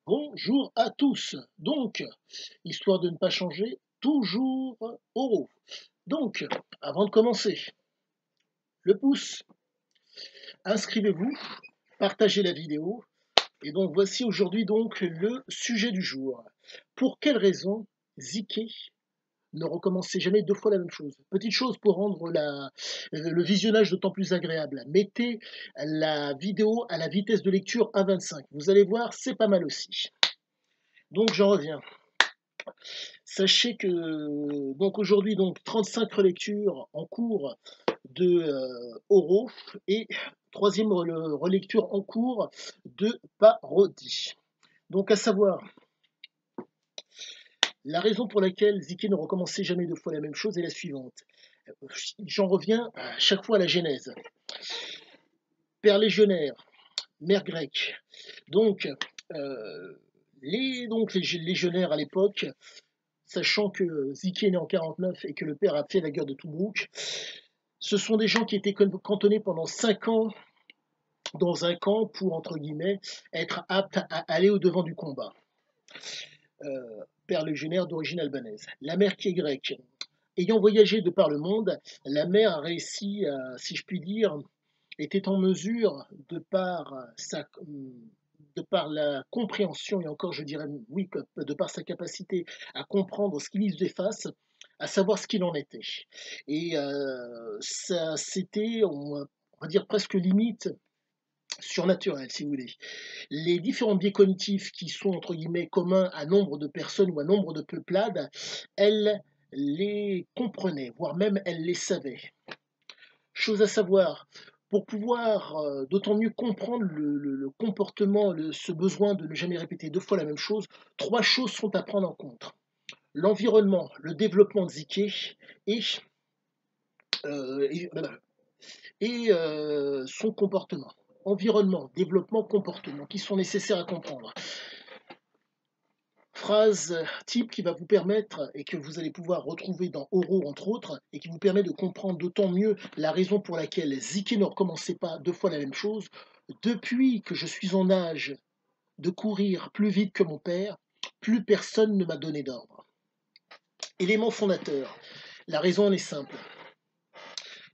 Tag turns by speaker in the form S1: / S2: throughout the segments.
S1: Bonjour à tous. Donc, histoire de ne pas changer, toujours euro. Donc, avant de commencer, le pouce, inscrivez-vous, partagez la vidéo. Et donc, voici aujourd'hui donc le sujet du jour. Pour quelle raison Ziké ne recommencez jamais deux fois la même chose? Petite chose pour rendre le visionnage d'autant plus agréable. Mettez la vidéo à la vitesse de lecture 1,25. Vous allez voir, c'est pas mal aussi. Donc, j'en reviens. Sachez que donc aujourd'hui 35 relectures en cours de oraux et troisième relecture en cours de parodie. Donc à savoir, la raison pour laquelle Ziké ne recommençait jamais deux fois la même chose est la suivante. J'en reviens à chaque fois à la genèse. Père légionnaire, mère grecque. Donc, les légionnaires à l'époque, sachant que Ziké est né en 49 et que le père a fait la guerre de Tobrouk, ce sont des gens qui étaient cantonnés pendant 5 ans dans un camp pour, entre guillemets, être aptes à aller au-devant du combat. Père légionnaire d'origine albanaise. La mère qui est grecque. Ayant voyagé de par le monde, la mère a réussi, si je puis dire, était en mesure, de par la compréhension, et encore je dirais oui, de par sa capacité à comprendre ce qui lui faisait face, à savoir ce qu'il en était. Et ça, c'était, on va dire presque limite surnaturel, si vous voulez. Les différents biais cognitifs qui sont, entre guillemets, communs à nombre de personnes ou à nombre de peuplades, elle les comprenait, voire même elle les savait. Chose à savoir, pour pouvoir d'autant mieux comprendre le comportement, ce besoin de ne jamais répéter deux fois la même chose, trois choses sont à prendre en compte. L'environnement, le développement de Ziké et, euh, et, son comportement. Environnement, développement, comportement, qui sont nécessaires à comprendre. Phrase type qui va vous permettre, et que vous allez pouvoir retrouver dans Oro entre autres, et qui vous permet de comprendre d'autant mieux la raison pour laquelle Ziké ne recommençait pas deux fois la même chose. Depuis que je suis en âge de courir plus vite que mon père, plus personne ne m'a donné d'ordre. Élément fondateur. La raison en est simple.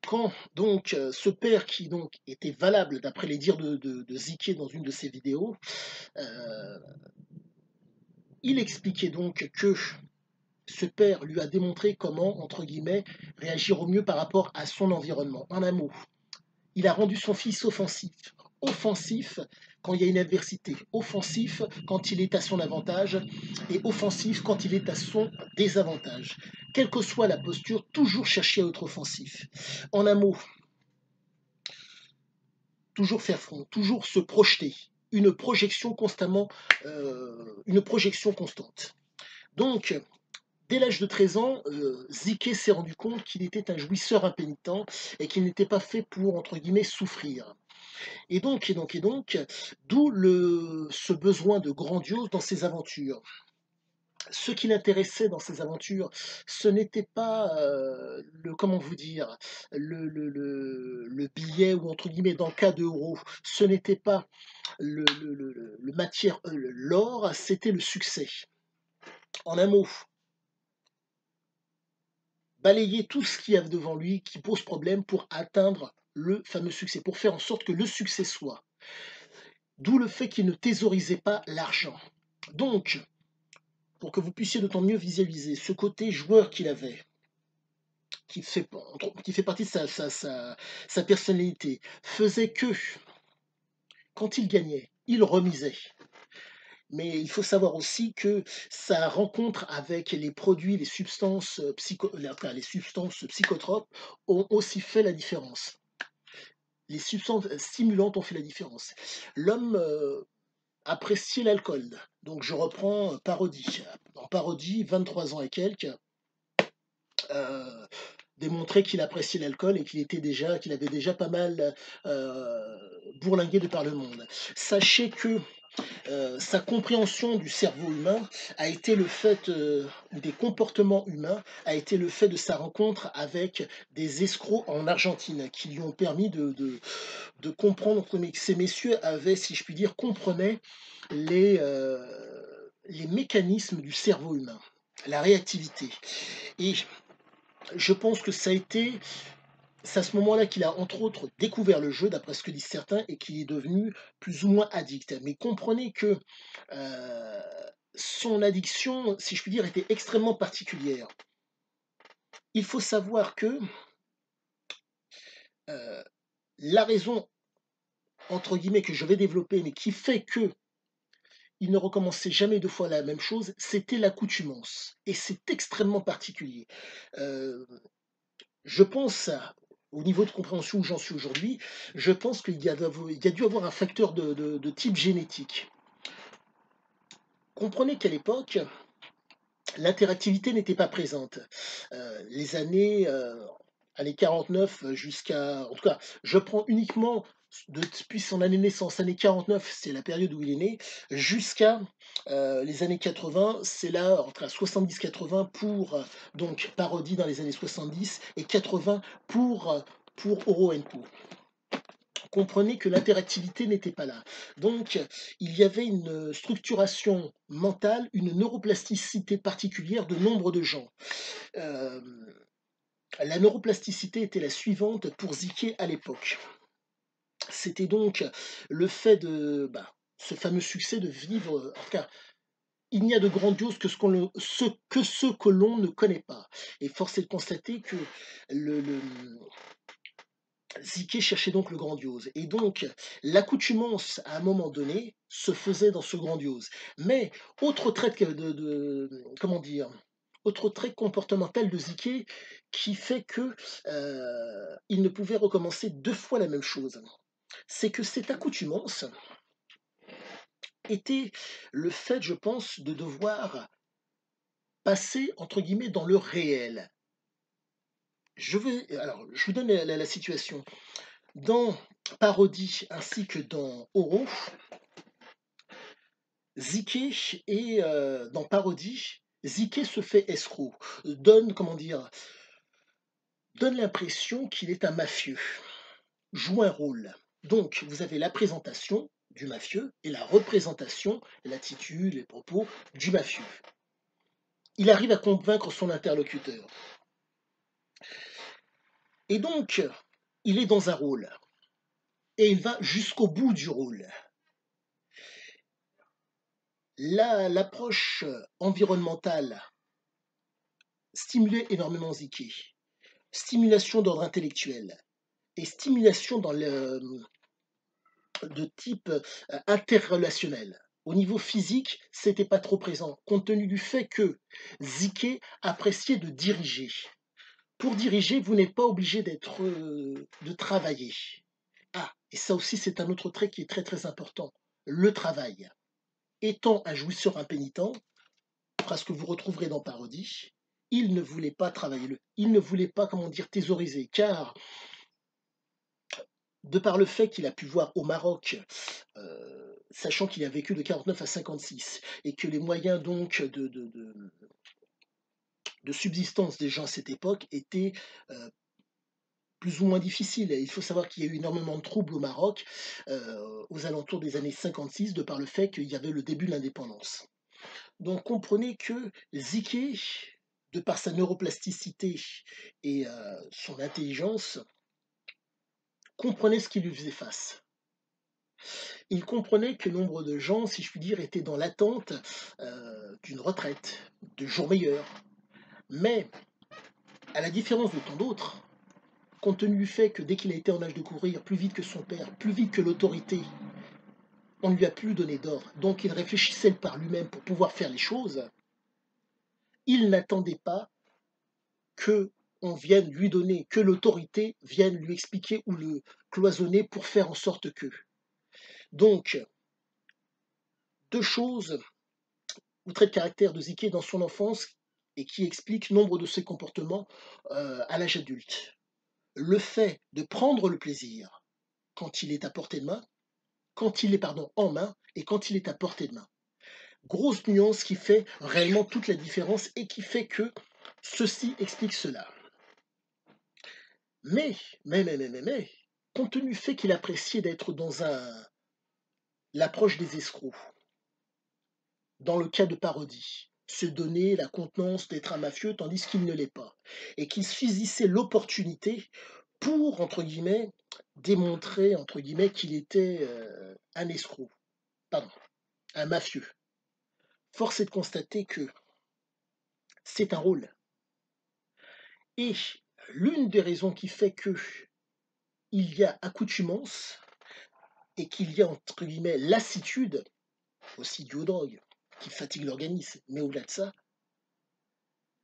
S1: Quand donc ce père qui donc était valable d'après les dires de Ziké dans une de ses vidéos, il expliquait donc que ce père lui a démontré comment, entre guillemets, réagir au mieux par rapport à son environnement. En un mot, il a rendu son fils offensif. Offensif quand il y a une adversité, offensif quand il est à son avantage et offensif quand il est à son désavantage. Quelle que soit la posture, toujours chercher à être offensif. En un mot, toujours faire front, toujours se projeter, une projection constamment, une projection constante. Donc, dès l'âge de 13 ans, Ziké s'est rendu compte qu'il était un jouisseur impénitent et qu'il n'était pas fait pour, entre guillemets, souffrir. D'où ce besoin de grandiose dans ses aventures. Ce qui l'intéressait dans ses aventures, ce n'était pas comment vous dire, le billet ou entre guillemets dans le cas d'euros, ce n'était pas le matière, l'or, c'était le succès. En un mot, balayer tout ce qu'il y a devant lui qui pose problème pour atteindre le fameux succès, pour faire en sorte que le succès soit. D'où le fait qu'il ne thésaurisait pas l'argent. Donc, pour que vous puissiez d'autant mieux visualiser ce côté joueur qu'il avait, qui fait partie de sa personnalité, faisait que, quand il gagnait, il remisait. Mais il faut savoir aussi que sa rencontre avec les produits, les substances, les substances psychotropes ont aussi fait la différence. Les substances stimulantes ont fait la différence. L'homme appréciait l'alcool. Donc je reprends parodie. En parodie, 23 ans et quelques, démontrait qu'il appréciait l'alcool et qu'il avait déjà pas mal bourlingué de par le monde. Sachez que sa compréhension du cerveau humain a été le fait, ou des comportements humains, a été le fait de sa rencontre avec des escrocs en Argentine qui lui ont permis de comprendre que ces messieurs avaient, si je puis dire, comprenaient les mécanismes du cerveau humain, la réactivité. Et je pense que ça a été c'est à ce moment-là qu'il a, entre autres, découvert le jeu, d'après ce que disent certains, et qu'il est devenu plus ou moins addict. Mais comprenez que euh, son addiction, si je puis dire, était extrêmement particulière. Il faut savoir que euh, la raison, entre guillemets, que je vais développer, mais qui fait que il ne recommençait jamais deux fois la même chose, c'était l'accoutumance. Et c'est extrêmement particulier. Euh, je pense au niveau de compréhension où j'en suis aujourd'hui, je pense qu'il y a dû avoir un facteur de type génétique. Comprenez qu'à l'époque, l'interactivité n'était pas présente. Les années 49 jusqu'à... En tout cas, je prends uniquement depuis son année de naissance, année 49, c'est la période où il est né, jusqu'à les années 80, c'est là, entre 70-80 donc, parodie dans les années 70 et 80 pour Oro Co. Comprenez que l'interactivité n'était pas là. Donc, il y avait une structuration mentale, une neuroplasticité particulière de nombre de gens. Euh, la neuroplasticité était la suivante pour Ziké à l'époque. C'était donc le fait de ce fameux succès de vivre, en tout cas, il n'y a de grandiose que ce que l'on ne connaît pas. Et force est de constater que le Ziké cherchait donc le grandiose. Et donc, l'accoutumance, à un moment donné, se faisait dans ce grandiose. Mais, autre trait comment dire, autre trait comportemental de Ziké qui fait que il ne pouvait recommencer deux fois la même chose. C'est que cette accoutumance était le fait, je pense, de devoir passer, entre guillemets, dans le réel. Alors, je vous donne la situation. Dans Parodie ainsi que dans Oro, Ziké est dans Parodie, Ziké se fait escroc, donne l'impression qu'il est un mafieux, joue un rôle. Donc, vous avez la présentation du mafieux et la représentation, l'attitude, les propos du mafieux. Il arrive à convaincre son interlocuteur. Et donc, il est dans un rôle. Et il va jusqu'au bout du rôle. L'approche environnementale stimulait énormément Ziké. Stimulation d'ordre intellectuel et stimulation de type interrelationnel. Au niveau physique, c'était pas trop présent, compte tenu du fait que Ziké appréciait de diriger. Pour diriger, vous n'êtes pas obligé de travailler. Ah, et ça aussi, c'est un autre trait qui est très très important. Le travail. Étant un jouisseur impénitent, parce que vous retrouverez dans Parodie, il ne voulait pas travailler, il ne voulait pas, comment dire, thésauriser, car de par le fait qu'il a pu voir au Maroc, sachant qu'il a vécu de 49 à 56, et que les moyens donc de subsistance des gens à cette époque étaient plus ou moins difficiles. Il faut savoir qu'il y a eu énormément de troubles au Maroc aux alentours des années 56, de par le fait qu'il y avait le début de l'indépendance. Donc comprenez que Ziké, de par sa neuroplasticité et son intelligence, comprenait ce qui lui faisait face. Il comprenait que nombre de gens, si je puis dire, étaient dans l'attente d'une retraite, de jours meilleurs. Mais, à la différence de tant d'autres, compte tenu du fait que dès qu'il a été en âge de courir plus vite que son père, plus vite que l'autorité, on ne lui a plus donné d'ordre, donc il réfléchissait par lui-même pour pouvoir faire les choses, il n'attendait pas que on vienne lui donner, que l'autorité vienne lui expliquer ou le cloisonner pour faire en sorte que. Donc, deux choses ou traits de caractère de Ziké dans son enfance et qui expliquent nombre de ses comportements à l'âge adulte. Le fait de prendre le plaisir quand il est à portée de main, quand il est en main, et quand il est à portée de main. Grosse nuance qui fait réellement toute la différence et qui fait que ceci explique cela. Mais, compte tenu du fait qu'il appréciait d'être dans l'approche des escrocs, dans le cas de parodie, se donner la contenance d'être un mafieux tandis qu'il ne l'est pas, et qu'il saisissait l'opportunité pour, entre guillemets, démontrer, entre guillemets, qu'il était un escroc, pardon, un mafieux. Force est de constater que c'est un rôle. Et l'une des raisons qui fait que il y a accoutumance et qu'il y a, entre guillemets, lassitude, aussi due aux drogues, qui fatigue l'organisme, mais au-delà de ça,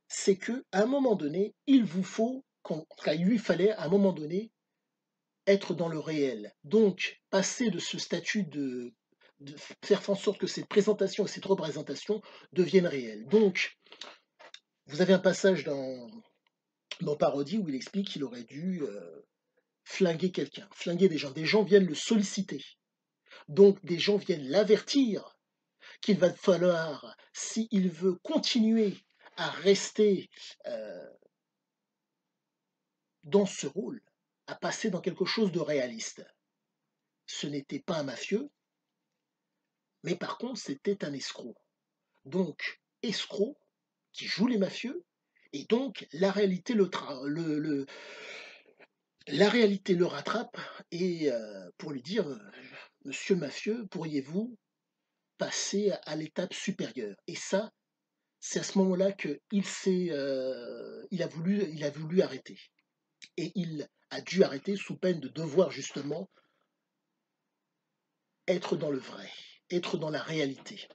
S1: c'est que à un moment donné, il vous faut, il lui fallait à un moment donné être dans le réel. Donc, passer de ce statut de faire en sorte que cette présentation et cette représentation deviennent réelles. Donc, vous avez un passage dans Parodie où il explique qu'il aurait dû flinguer quelqu'un, flinguer des gens. Des gens viennent le solliciter. Donc, des gens viennent l'avertir qu'il va falloir, s'il veut continuer à rester dans ce rôle, à passer dans quelque chose de réaliste. Ce n'était pas un mafieux, mais par contre, c'était un escroc. Donc, escroc qui joue les mafieux, et donc la réalité la réalité le rattrape, et pour lui dire, monsieur le mafieux, pourriez-vous passer à l'étape supérieure? Et ça, c'est à ce moment-là qu'il il a voulu arrêter. Et il a dû arrêter sous peine de devoir justement être dans le vrai, être dans la réalité.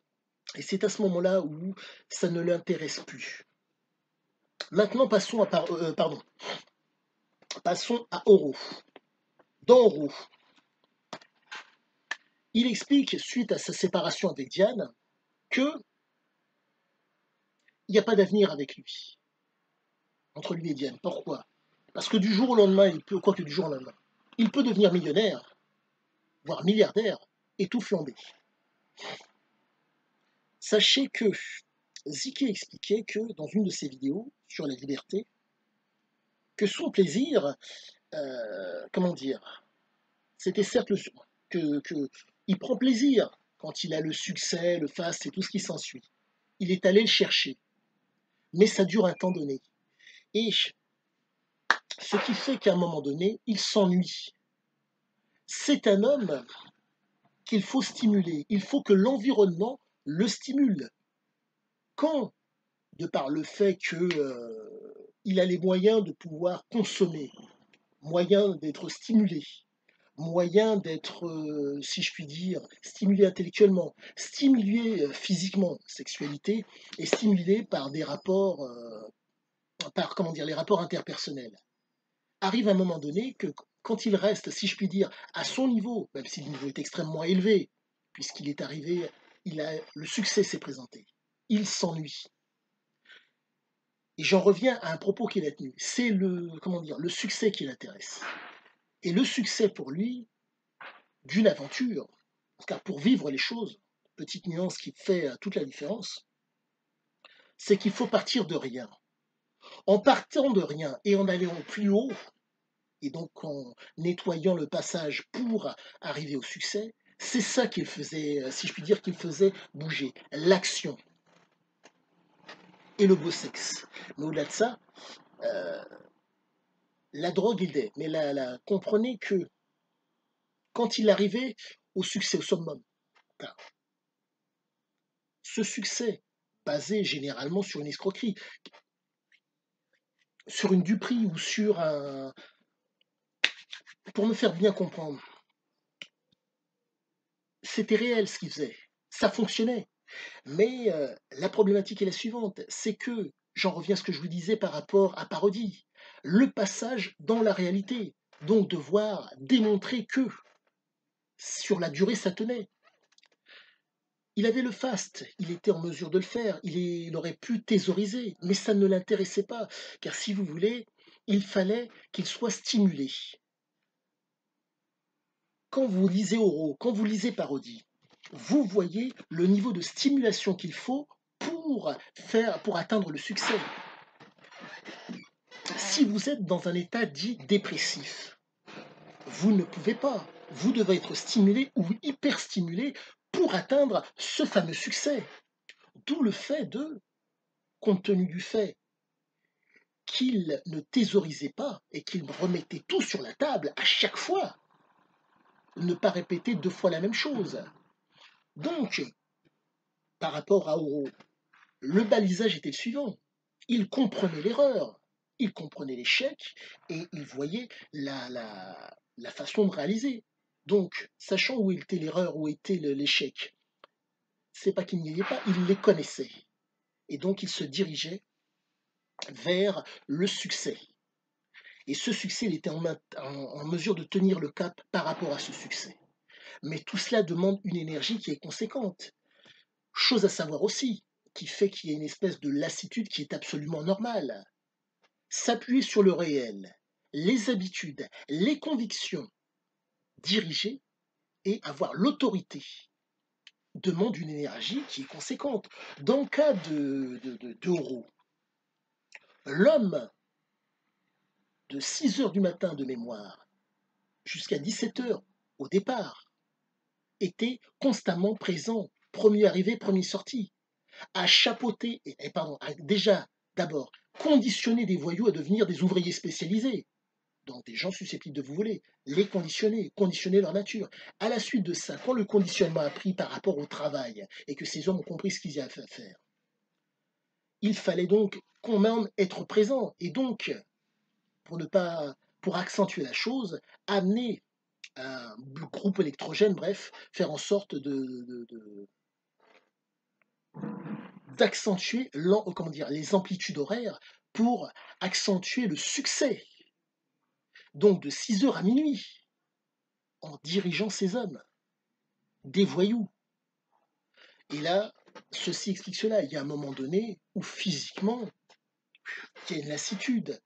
S1: Et c'est à ce moment-là où ça ne l'intéresse plus. Maintenant, passons à Oro. Dans Oro, il explique, suite à sa séparation avec Diane, qu'il n'y a pas d'avenir avec lui, entre lui et Diane. Pourquoi? Parce que du jour au lendemain, quoique du jour au lendemain, il peut devenir millionnaire, voire milliardaire, et tout flamber. Sachez que Ziki expliquait que dans une de ses vidéos sur la liberté, que son plaisir, comment dire, c'était certes il prend plaisir quand il a le succès, le faste et tout ce qui s'ensuit. Il est allé le chercher, mais ça dure un temps donné. Et ce qui fait qu'à un moment donné, il s'ennuie. C'est un homme qu'il faut stimuler. Il faut que l'environnement le stimule. Quand, de par le fait qu'il a les moyens de pouvoir consommer, moyen d'être stimulé, moyen d'être, si je puis dire, stimulé intellectuellement, stimulé physiquement, sexualité, et stimulé par des rapports, par comment dire, les rapports interpersonnels. Arrive un moment donné que quand il reste, si je puis dire, à son niveau, même si le niveau est extrêmement élevé, puisqu'il est arrivé, le succès s'est présenté, il s'ennuie. Et j'en reviens à un propos qu'il a tenu. C'est le succès qui l'intéresse. Et le succès pour lui, d'une aventure, car pour vivre les choses, petite nuance qui fait toute la différence, c'est qu'il faut partir de rien. En partant de rien et en allant plus haut, et donc en nettoyant le passage pour arriver au succès, c'est ça qu'il faisait, si je puis dire, qu'il faisait bouger, l'action et le beau sexe. Mais au-delà de ça, la drogue aidait. Mais comprenez que quand il arrivait au succès, au summum, ce succès, basé généralement sur une escroquerie, sur une duperie ou sur un... Pour me faire bien comprendre, c'était réel ce qu'il faisait, ça fonctionnait. Mais la problématique est la suivante, c'est que, j'en reviens à ce que je vous disais par rapport à Parodie, le passage dans la réalité, donc devoir démontrer que sur la durée ça tenait. Il avait le faste, il était en mesure de le faire, il aurait pu thésauriser, mais ça ne l'intéressait pas, car si vous voulez, il fallait qu'il soit stimulé. Quand vous lisez Oro, quand vous lisez Parodie, vous voyez le niveau de stimulation qu'il faut pour atteindre le succès. Si vous êtes dans un état dit dépressif, vous ne pouvez pas. Vous devez être stimulé ou hyper stimulé pour atteindre ce fameux succès. D'où le fait compte tenu du fait qu'il ne thésaurisait pas et qu'il remettait tout sur la table à chaque fois, ne pas répéter 2 fois la même chose. Donc, par rapport à Oro, le balisage était le suivant. Il comprenait l'erreur, il comprenait l'échec et il voyait la façon de réaliser. Donc, sachant où était l'erreur, où était l'échec, c'est pas qu'il n'y avait pas, il les connaissait. Et donc, il se dirigeait vers le succès. Et ce succès, il était en mesure de tenir le cap par rapport à ce succès. Mais tout cela demande une énergie qui est conséquente. Chose à savoir aussi, qui fait qu'il y a une espèce de lassitude qui est absolument normale. S'appuyer sur le réel, les habitudes, les convictions, diriger et avoir l'autorité demande une énergie qui est conséquente. Dans le cas d'Euro, l'homme de 6 heures du matin de mémoire jusqu'à 17 heures au départ était constamment présent, premier arrivé, premier sorti, à chapeauter, déjà d'abord conditionner des voyous à devenir des ouvriers spécialisés, donc des gens susceptibles de vous voler, les conditionner leur nature. À la suite de ça, quand le conditionnement a pris par rapport au travail et que ces hommes ont compris ce qu'ils avaient à faire, il fallait donc quand même être présent et donc, pour accentuer la chose, amener un groupe électrogène, bref, faire en sorte d'accentuer les amplitudes horaires pour accentuer le succès. Donc de 6 heures à minuit, en dirigeant ces hommes, des voyous. Et là, ceci explique cela. Il y a un moment donné où physiquement, il y a une lassitude.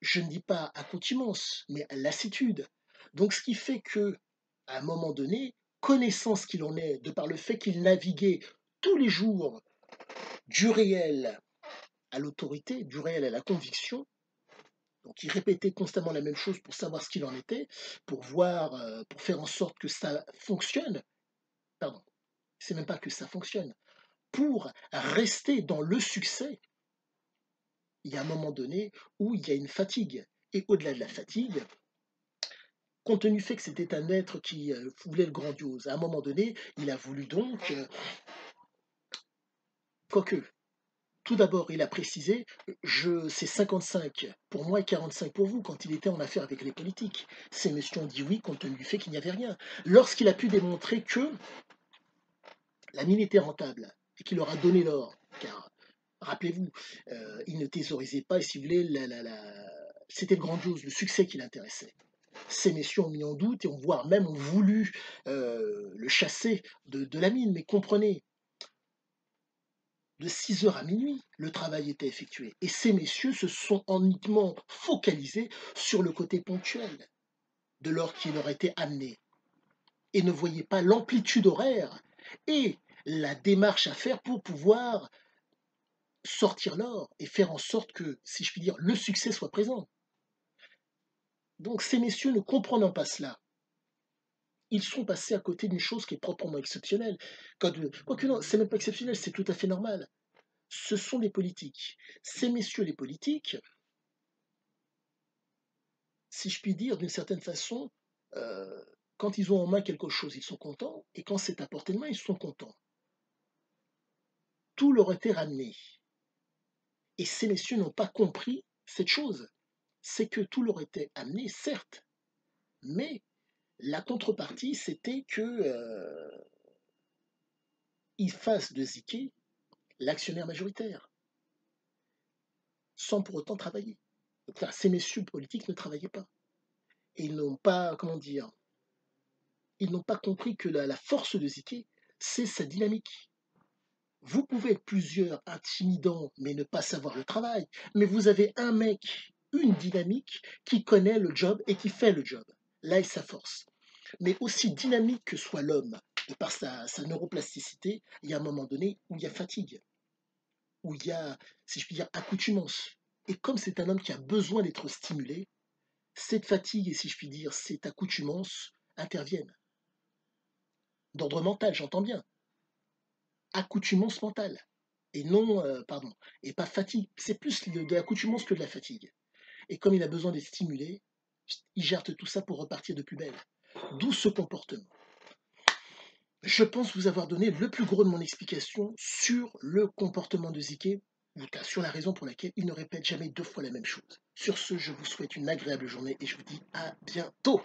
S1: Je ne dis pas accoutumance, mais lassitude. Donc ce qui fait que, à un moment donné, connaissant ce qu'il en est, de par le fait qu'il naviguait tous les jours du réel à l'autorité, du réel à la conviction, donc il répétait constamment la même chose pour savoir ce qu'il en était, pour faire en sorte que ça fonctionne. Pardon, c'est même pas que ça fonctionne. Pour rester dans le succès, il y a un moment donné où il y a une fatigue. Et au-delà de la fatigue, compte tenu du fait que c'était un être qui voulait le grandiose, à un moment donné, il a voulu donc, quoique, tout d'abord, il a précisé, c'est 55 pour moi et 45 pour vous quand il était en affaire avec les politiques. Ces messieurs ont dit oui compte tenu du fait qu'il n'y avait rien. Lorsqu'il a pu démontrer que la mine était rentable et qu'il leur a donné l'or, car rappelez-vous, il ne thésaurisait pas et si vous voulez, c'était le grandiose, le succès qui l'intéressait. Ces messieurs ont mis en doute et voire même ont voulu le chasser de la mine. Mais comprenez, de 6 heures à minuit, le travail était effectué. Et ces messieurs se sont uniquement focalisés sur le côté ponctuel de l'or qui leur était amené et ne voyaient pas l'amplitude horaire et la démarche à faire pour pouvoir sortir l'or et faire en sorte que, si je puis dire, le succès soit présent. Donc ces messieurs ne comprenant pas cela, ils sont passés à côté d'une chose qui est proprement exceptionnelle. Quoique non, c'est même pas exceptionnel, c'est tout à fait normal. Ce sont les politiques. Ces messieurs, les politiques, si je puis dire, d'une certaine façon, quand ils ont en main quelque chose, ils sont contents, et quand c'est à portée de main, ils sont contents. Tout leur était ramené. Et ces messieurs n'ont pas compris cette chose. C'est que tout leur était amené, certes, mais la contrepartie, c'était que ils fassent de Ziké l'actionnaire majoritaire, sans pour autant travailler. Donc, ces messieurs politiques ne travaillaient pas. Et ils n'ont pas, comment dire, ils n'ont pas compris que la force de Ziké, c'est sa dynamique. Vous pouvez être plusieurs intimidants, mais ne pas savoir le travail. Mais vous avez un mec, une dynamique qui connaît le job et qui fait le job. Là est sa force. Mais aussi dynamique que soit l'homme, de par sa neuroplasticité, il y a un moment donné où il y a fatigue, où il y a, si je puis dire, accoutumance. Et comme c'est un homme qui a besoin d'être stimulé, cette fatigue et, si je puis dire, cette accoutumance interviennent. D'ordre mental, j'entends bien. Accoutumance mentale. Et non, pardon, et pas fatigue. C'est plus de l'accoutumance que de la fatigue. Et comme il a besoin d'être stimulé, il gère tout ça pour repartir de plus belle. D'où ce comportement. Je pense vous avoir donné le plus gros de mon explication sur le comportement de Ziké, ou en tout cas sur la raison pour laquelle il ne répète jamais deux fois la même chose. Sur ce, je vous souhaite une agréable journée et je vous dis à bientôt.